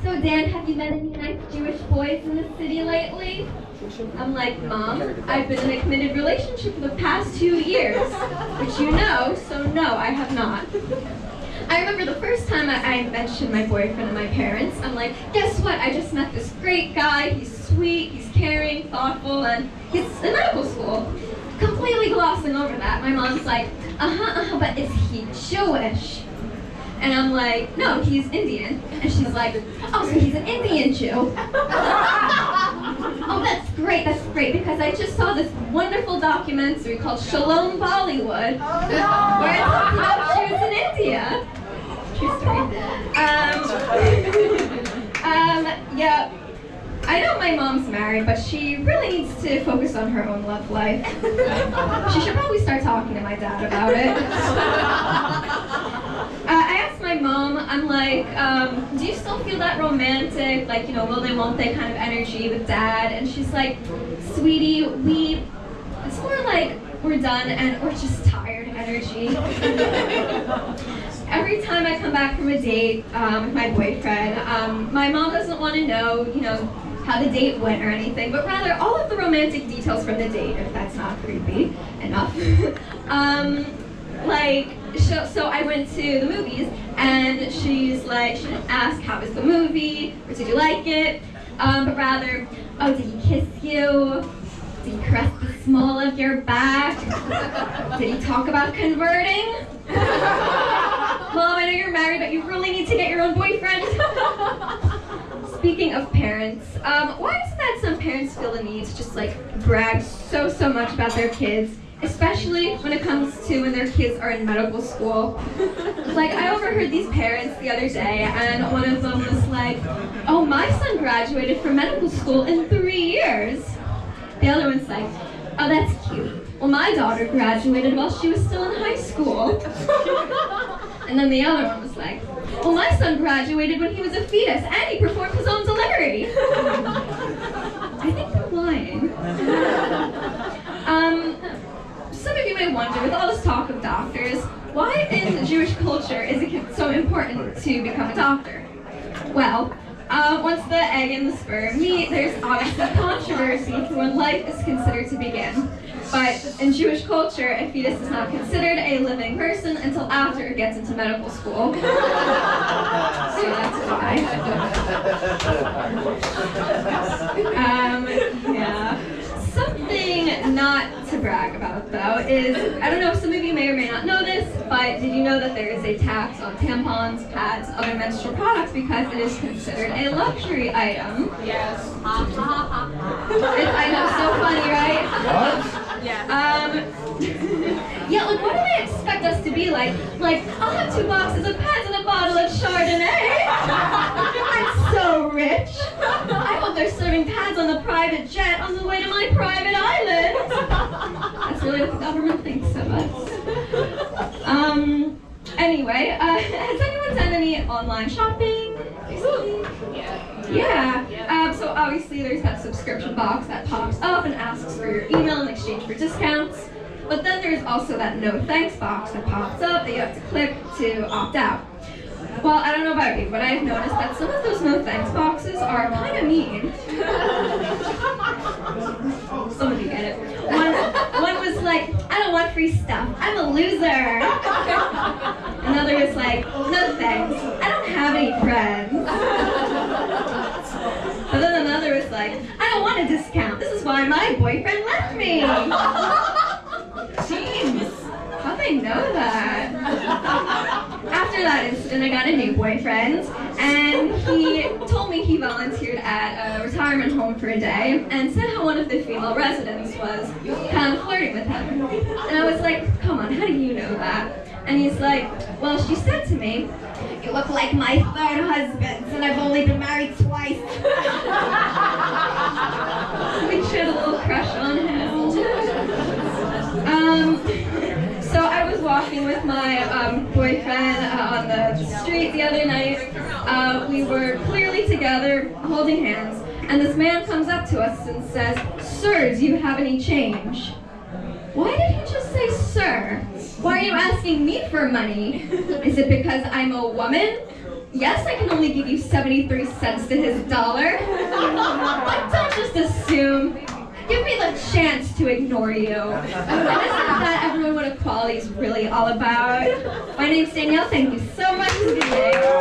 So Dan, have you met any nice Jewish boys in the city lately? I'm like, Mom, I've been in a committed relationship for the past 2 years. Which you know, so no, I have not. I remember the first time I mentioned my boyfriend to my parents, I'm like, guess what? I just met this great guy. He's sweet, he's caring, thoughtful, and he's in medical school. Completely glossing over that. My mom's like, but is he Jewish? And I'm like, no, he's Indian. And she's like, oh, so he's an Indian Jew. Oh, that's great, because I just saw this wonderful documentary called Shalom Bollywood, where it talks about Jews in India. True story. Yeah, I know my mom's married, but she really needs to focus on her own love life. She should probably start talking to my dad about it. I asked my mom, I'm like, do you still feel that romantic, like, will they, won't they kind of energy with Dad? And she's like, sweetie, it's more like we're done and we're just tired energy. Every time I come back from a date with my boyfriend, my mom doesn't want to know, how the date went or anything, but rather all of the romantic details from the date, if that's not creepy enough. So I went to the movies, and she's like, she didn't ask how was the movie, or did you like it, but rather, oh, did he kiss you? Did he caress the small of your back? Did he talk about converting? Mom, I know you're married, but you really need to get your own boyfriend. Speaking of parents, why is it that some parents feel the need to just brag so much about their kids? Especially when it comes to when their kids are in medical school. I overheard these parents the other day, and one of them was like, oh, my son graduated from medical school in 3 years. The other one's like, oh, that's cute. Well, my daughter graduated while she was still in high school. And then the other one was like, well, my son graduated when he was a fetus, and he performed his own delivery. I think they're lying. Some of you may wonder, with all this talk of doctors, why in the Jewish culture is it so important to become a doctor? Well, once the egg and the sperm meet, there's obviously controversy for when life is considered to begin. But in Jewish culture, a fetus is not considered a living person until after it gets into medical school. So that's why. Yeah. Something not to brag about, though, is, I don't know if some of you may or may not know this, but did you know that there is a tax on tampons, pads, other menstrual products because it is considered a luxury item? Yes. I know, so funny, right? What? Yeah. Yeah, what do they expect us to be like? I'll have 2 boxes of pads and a bottle of Chardonnay. I'm so rich. I hope they're serving pads on the private jet on the way to my private island. That's really what the government thinks of us. Anyway, has anyone done any online shopping recently? Yeah. So obviously there's that subscription box that pops up and asks for your email in exchange for discounts. But then there's also that no thanks box that pops up that you have to click to opt out. Well, I don't know about you, but I've noticed that some of those no thanks boxes are kind of mean. Some of you get it. One was like, I don't want free stuff. I'm a loser. Another was like, no thanks. I don't have any friends. But then another was like, I don't want a discount. This is why my boyfriend left me. Jeez, how'd they know that? After that incident, I got a new boyfriend, and he told me he volunteered at a retirement home for a day, and said how one of the female residents was kind of flirting with him. And I was like, come on, how do you know that? And he's like, well, she said to me, you look like my 3rd husband, and I've only been married twice. I think she had a little crush on him. So I was walking with my boyfriend on the street the other night. We were clearly together, holding hands, and this man comes up to us and says, sir, do you have any change? Why did he just say sir? Why are you asking me for money? Is it because I'm a woman? Yes, I can only give you 73 cents to his dollar. But don't just assume. Give me the chance to ignore you. And isn't that everyone what equality is really all about? My name's Danielle. Thank you so much for today.